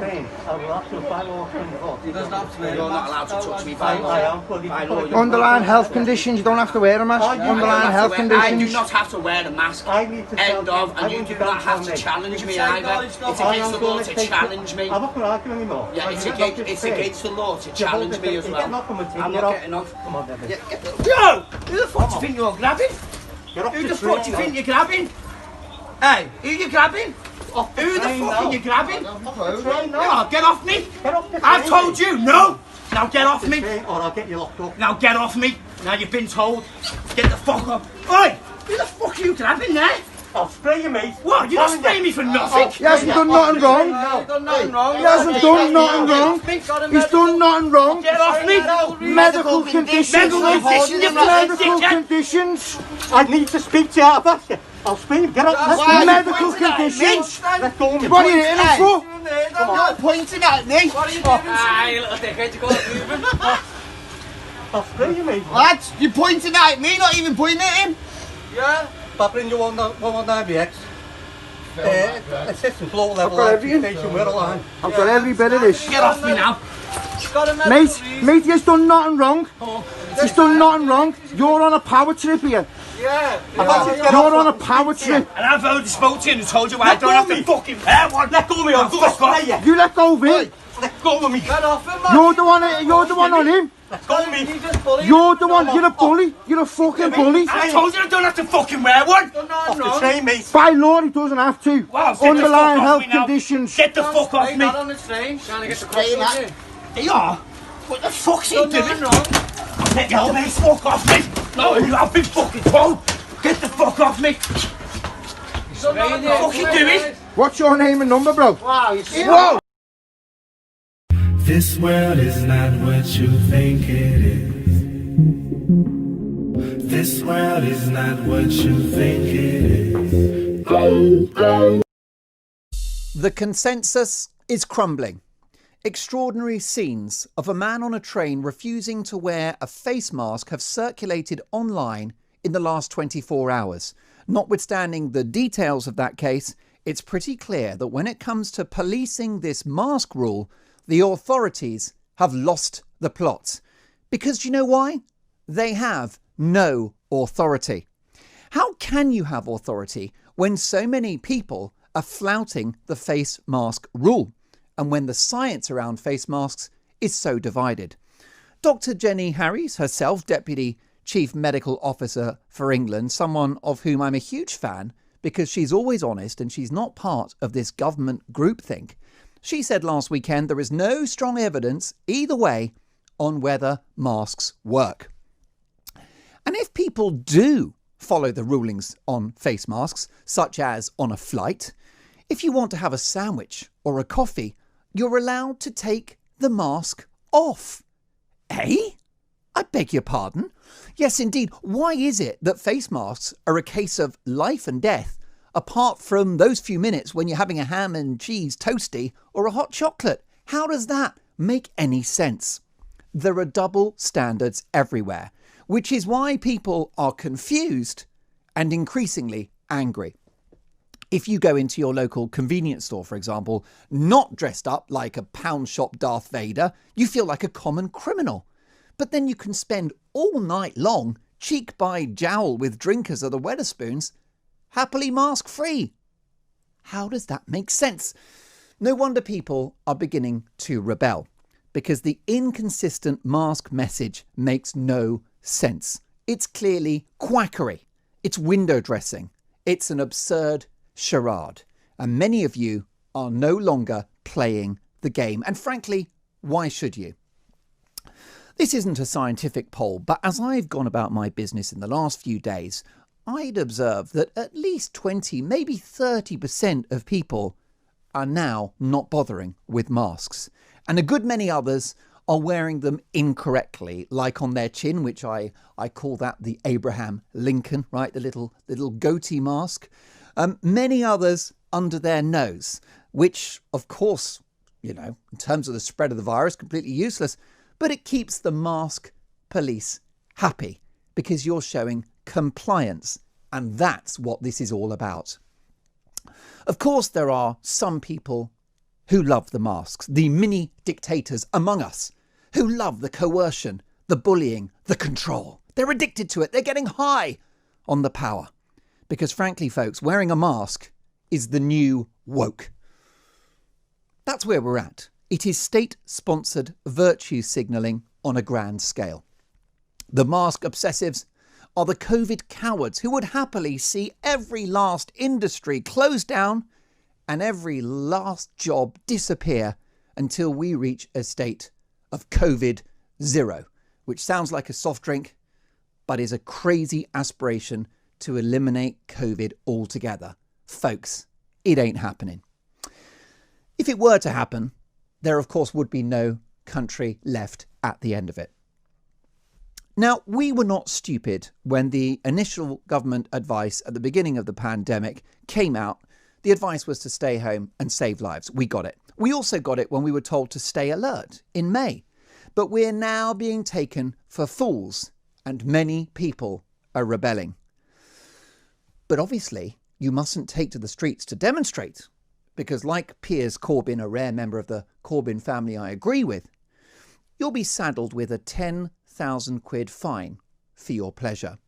train, I will have to by law train the law. He doesn't have to. You're not allowed to touch me by law. I am fully. Underlying health conditions, you don't have to wear a mask. Underlying health I conditions. do not have to wear a mask. I need to End of, and you do not have to challenge me either. It's against the law to challenge me. I'm not going to argue anymore. Yeah, it's against the law to challenge me as well. I'm not getting off. Come on, then. Yo! Who the fuck do you think you're grabbing? Who the fuck do you think you're grabbing? Hey, who you grabbing? Who the fuck are you grabbing? No, get off me! I've told you, no! Now get off me! Or I'll get you locked up. Now get off me! Now you've been told. Get the fuck up. Oi! Who the fuck are you grabbing there? I'll spray you, mate. What? You're not spraying me for nothing? He hasn't done nothing wrong. He hasn't done nothing wrong. He hasn't done nothing wrong. He's done nothing wrong. Get off me! Medical conditions. Medical conditions. I need to speak to you. I'll spray you. Get up. Medical conditions. Let go of me. What are you hitting him for? You're pointing at me. What are you doing? Aye, little dickhead, you got moving. I'll spray you, mate. Lads, you're pointing at me, not even pointing at him. Yeah. Babbling you on 119BX. Assistant floor level. I've got everything. Station, we're aligned. I've got every bit of this. Get off me now. Mate, he's done nothing wrong. He's done nothing wrong. You're on a power trip here. Yeah. You're on a power trip. And I've already spoke to you and told you I don't have to fucking wear one. Let go of me, I'll fuck off. You let go of him. Let go of me. Get off him, man. You're the one on him. Let go of me. You just bully. You're the one. You're a bully. You're a fucking bully. I told you I don't have to fucking wear one. Off the train, mate. By law, he doesn't have to. Wow, get the Underlying fuck off health me now. conditions. Get the fuck off me. Not on the train. Trying to get the cross on you. They are. What the fuck's he Done doing? nothing wrong. Let go, mate. Fuck off me. No, I've been fucking told. Get the fuck off me. Done nothing wrong. What are you doing? What's your name and number, bro? Wow, you see. Whoa! This world is not what you think it is. This world is not what you think it is. The consensus is crumbling. Extraordinary scenes of a man on a train refusing to wear a face mask have circulated online in the last 24 hours. Notwithstanding the details of that case, it's pretty clear that when it comes to policing this mask rule, the authorities have lost the plot. Because you know why? They have no authority. How can you have authority when so many people are flouting the face mask rule, and when the science around face masks is so divided? Dr. Jenny Harries, herself Deputy Chief Medical Officer for England, someone of whom I'm a huge fan because she's always honest and she's not part of this government groupthink, she said last weekend there is no strong evidence either way on whether masks work. And if people do follow the rulings on face masks, such as on a flight, if you want to have a sandwich or a coffee, you're allowed to take the mask off. Eh? I beg your pardon? Yes, indeed. Why is it that face masks are a case of life and death, apart from those few minutes when you're having a ham and cheese toastie or a hot chocolate? How does that make any sense? There are double standards everywhere, which is why people are confused and increasingly angry. If you go into your local convenience store, for example, not dressed up like a pound shop Darth Vader, you feel like a common criminal. But then you can spend all night long, cheek by jowl with drinkers of the Wetherspoons, happily mask-free. How does that make sense? No wonder people are beginning to rebel, because the inconsistent mask message makes no sense. It's clearly quackery. It's window dressing. It's an absurd charade. And many of you are no longer playing the game. And frankly, why should you? This isn't a scientific poll, but as I've gone about my business in the last few days, I'd observed that at least 20, maybe 30% of people are now not bothering with masks. And a good many others are wearing them incorrectly, like on their chin, which I call that the Abraham Lincoln, right? The little goatee mask. Many others under their nose, which, of course, you know, in terms of the spread of the virus, completely useless, but it keeps the mask police happy because you're showing compliance, and that's what this is all about. Of course, there are some people who love the masks, the mini dictators among us who love the coercion, the bullying, the control. They're addicted to it. They're getting high on the power. Because frankly, folks, wearing a mask is the new woke. That's where we're at. It is state-sponsored virtue signalling on a grand scale. The mask obsessives are the COVID cowards who would happily see every last industry close down and every last job disappear until we reach a state of COVID zero, which sounds like a soft drink, but is a crazy aspiration to eliminate COVID altogether. Folks, it ain't happening. If it were to happen, there of course would be no country left at the end of it. Now, we were not stupid when the initial government advice at the beginning of the pandemic came out. The advice was to stay home and save lives. We got it. We also got it when we were told to stay alert in May. But we're now being taken for fools, and many people are rebelling. But obviously, you mustn't take to the streets to demonstrate, because like Piers Corbyn, a rare member of the Corbyn family I agree with, you'll be saddled with a 10,000 quid fine for your pleasure.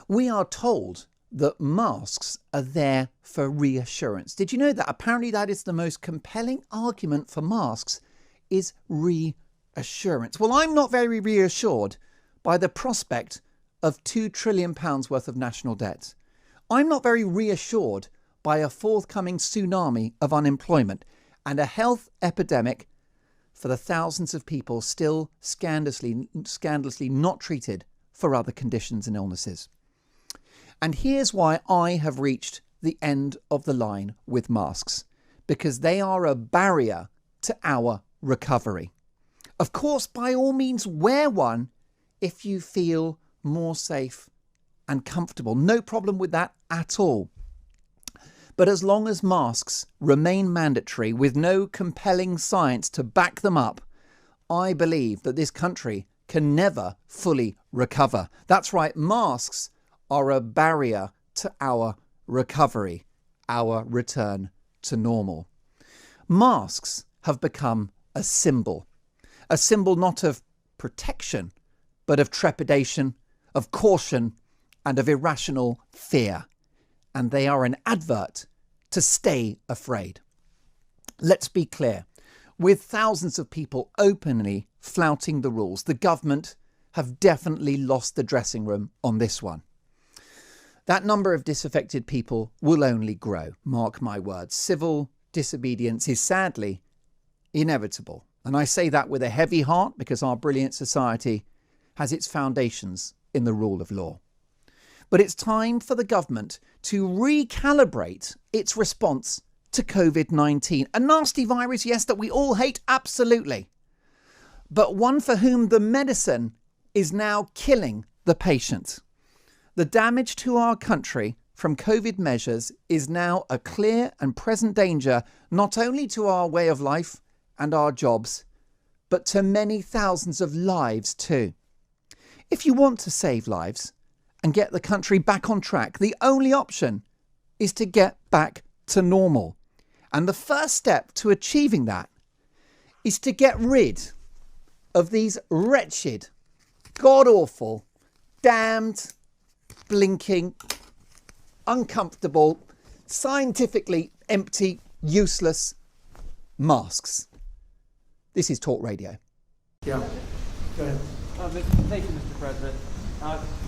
We are told that masks are there for reassurance. Did you know that? Apparently that is the most compelling argument for masks is reassurance. Well, I'm not very reassured by the prospect of £2 trillion worth of national debt. I'm not very reassured by a forthcoming tsunami of unemployment and a health epidemic for the thousands of people still scandalously not treated for other conditions and illnesses. And here's why I have reached the end of the line with masks, because they are a barrier to our recovery. Of course, by all means, wear one if you feel more safe and comfortable. No problem with that at all. But as long as masks remain mandatory with no compelling science to back them up, I believe that this country can never fully recover. That's right, masks are a barrier to our recovery, our return to normal. Masks have become a symbol not of protection, but of trepidation, of caution, and of irrational fear. And they are an advert to stay afraid. Let's be clear. With thousands of people openly flouting the rules, the government have definitely lost the dressing room on this one. That number of disaffected people will only grow, mark my words. Civil disobedience is sadly inevitable. And I say that with a heavy heart because our brilliant society has its foundations in the rule of law. But it's time for the government to recalibrate its response to COVID-19. A nasty virus, yes, that we all hate, absolutely. But one for whom the medicine is now killing the patient. The damage to our country from COVID measures is now a clear and present danger, not only to our way of life and our jobs, but to many thousands of lives too. If you want to save lives and get the country back on track, the only option is to get back to normal. And the first step to achieving that is to get rid of these wretched, god-awful, damned, blinking, uncomfortable, scientifically empty, useless masks. This is Talk Radio. Yeah, go ahead. Thank you, Mr. President.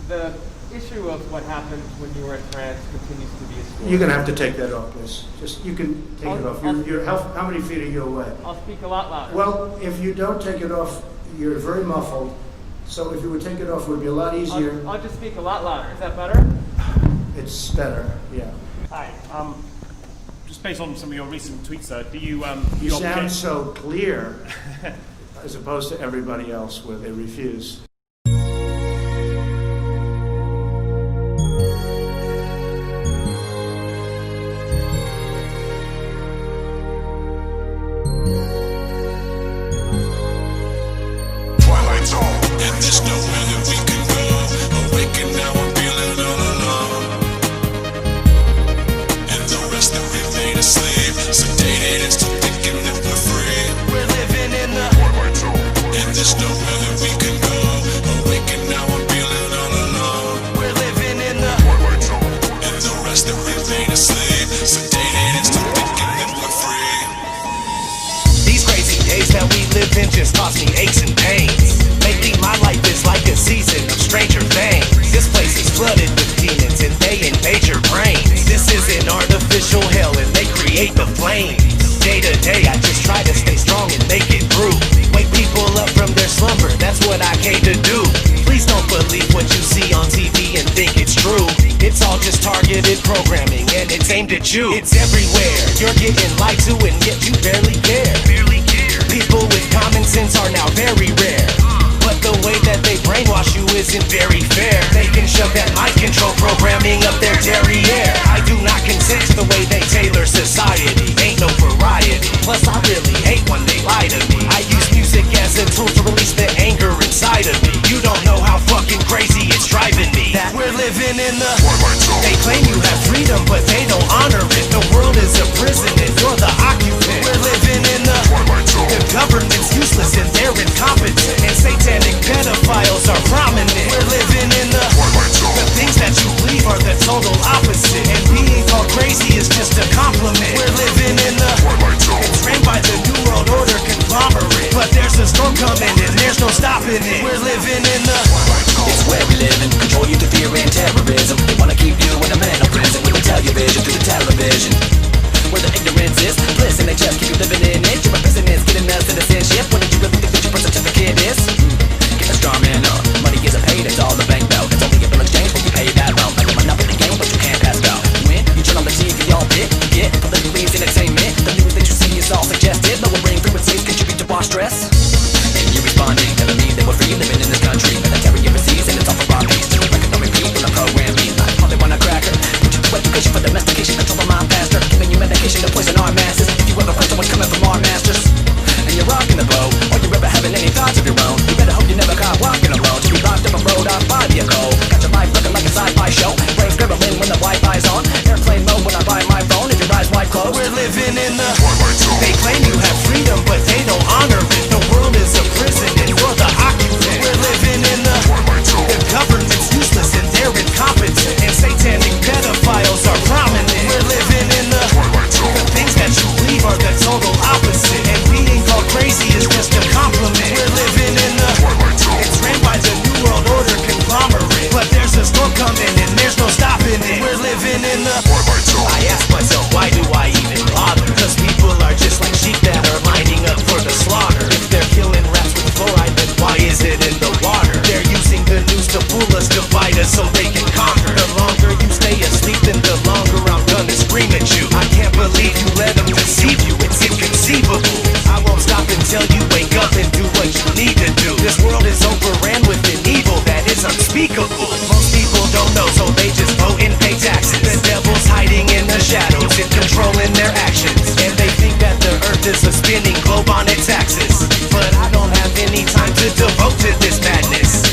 The issue of what happened when you were in France continues to be a story. You're going to have to take that off, please. Just, you can take it off. How many feet are you away? I'll speak a lot louder. Well, if you don't take it off, you're very muffled. So if you would take it off, it would be a lot easier. I'll just speak a lot louder. Is that better? It's better, yeah. Hi. Just based on some of your recent tweets, sir, do you... You sound so clear, as opposed to everybody else where they refuse. Twilight's on, and there's nowhere that we can go. Awaken now, I'm feeling all alone. And the rest that remain asleep, sedated and still thinking. we live in just cause me aches and pains. Lately my life is like a season of Stranger Things. This place is flooded with demons and they invade your brains. This is an artificial hell and they create the flames. Day to day I just try to stay strong and make it through. Wake people up from their slumber, that's what I came to do. Please don't believe what you see on TV and think it's true. It's all just targeted programming and it's aimed at you. It's everywhere, you're getting lied to and yet you barely care. People with common sense are now very rare. But the way that they brainwash you isn't very fair. They can shove that mind control programming up their derriere. I do not consent to the way they tailor society. Ain't no variety. Plus I really hate when they lie to me. I use music as a tool to release the anger inside of me. You don't know how fucking crazy it's driving me. That we're living in the Twilight Zone. They claim you have freedom but they don't honor it. The world is a prison and you're the occupant. We're living in the Twilight Zone. The government's useless and they're incompetent. And satanic pedophiles are prominent. We're living in the Twilight Zone. The things that you believe are the total opposite. And being called crazy is just a compliment. We're living in the Twilight Zone. It's ran by the New World Order conglomerate. But there's a storm coming and there's no stopping it. We're living in the Twilight Zone. It's where we live and control you through fear and terrorism. They wanna keep you in a mental prison. We can tell your vision through the television. Where the ignorance is bliss and they just keep you living in it. You're a business, getting us citizenship. What did you really think that your birth certificate is? Get a straw man up. Money isn't paid, it's all the bank note. It's only a bill exchange when you pay that amount. Like you're up in the game, but you can't pass out. You win, you turn on the TV, all bit. You get politically entertainment. The news that you see is all suggested. Lowering frequencies contribute to our stress. And you're responding, telling me that we're free living in this country. Military overseas and it's all for our peace. Just like economic peace when the program beat. Like how they want a cracker. Put you to education for domestication, control the mind faster. Giving you medication to poison our masses. If you ever find someone coming from our masters and you're rocking the boat, or you're ever having any thoughts of your own, you better hope you never caught walking alone. To be locked up a road off by vehicle. Got your life looking like a sci-fi show. Brain scribbling when the Wi-Fi's on. Airplane mode when I buy my phone. If your eyes wide closed, we're living in the Twilight Zone. They claim you have freedom but they don't honor it. The world is a prison and you're the occupant. We're living in the Twilight Zone. The government's useless and they're incompetent. And satanic pedophiles are prominent. We're living in the Twilight Zone. The things that you believe are the total opposite. And being called crazy is just a compliment. We're living in the Twilight Zone. It's ran by the New World Order conglomerate. But there's a storm coming and there's no stopping it. We're living in the Twilight Zone. I ask myself, why do I even bother? Cause people are just like sheep that are lining up for the slaughter. If they're killing rats with fluoride, then why is it in the water? They're using the news to fool us, divide us so they can conquer. The longer you stay asleep, then the longer I'm gonna scream at you. I can't believe you let them deceive you, it's inconceivable. I won't stop until you wake up and do what you need to do. This world is overran with an evil that is unspeakable. Most people don't know, so they just vote and pay taxes. The devil's hiding in the shadows and controlling their actions. And they think that the earth is a spinning globe on its axis. But I don't have any time to devote to this madness.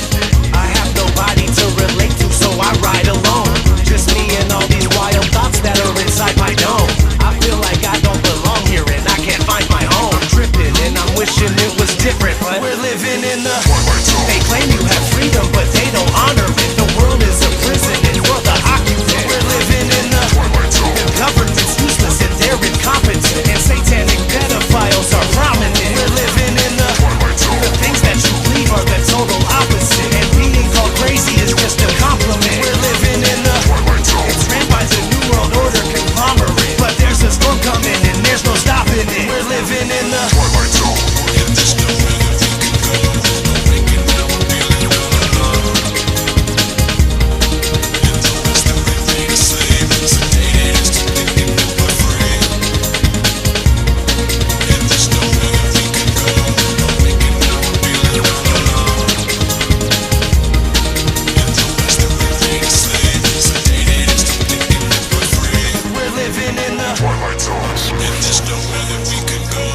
I have nobody to relate to, so I ride alone. Just me and all these wild thoughts that are inside my dome. I feel like I don't belong here and I can't find my home. I'm tripping and I'm wishing it was different, but we're living in the Twilight Zone. They claim you have freedom, but they don't honor it. The world is a prison and you're the occupant. We're living in the Twilight Zone. The government's useless and they're incompetent. And satanic pedophiles are prominent. We're living in the Twilight Zone. The things that you believe are the total opposite. And being called crazy is just a compliment. We're living in the Twilight Zone. It's ran by the New World Order conglomerate. But there's a storm coming and there's no stopping it. We're living in the Twilight Zone. And there's nowhere that we can go. Awaken now, I'm feeling all alone. And the rest that remain a slave, sedated as to thinking that we're free. And there's nowhere that we can go. Awaken now, I'm feeling all alone. And the rest that remain a slave, sedated as to thinking that we're free. We're living in the Twilight Zone. And there's nowhere that we can go.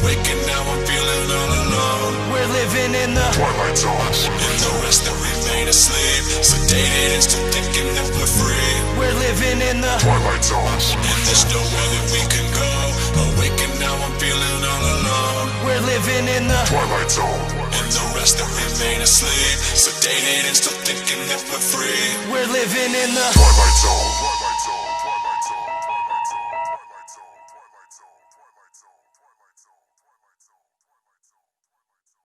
Awaken now, I'm feeling all alone. We're living in the Twilight Zone. And the rest that remain asleep, sedated as to thinking that we're free. We're living in the Twilight Zone. And there's nowhere that we can go. Awaken now, I'm feeling all alone. We're living in the Twilight Zone. And the rest that remain asleep, sedated and still thinking that we're free. We're living in the Twilight Zone.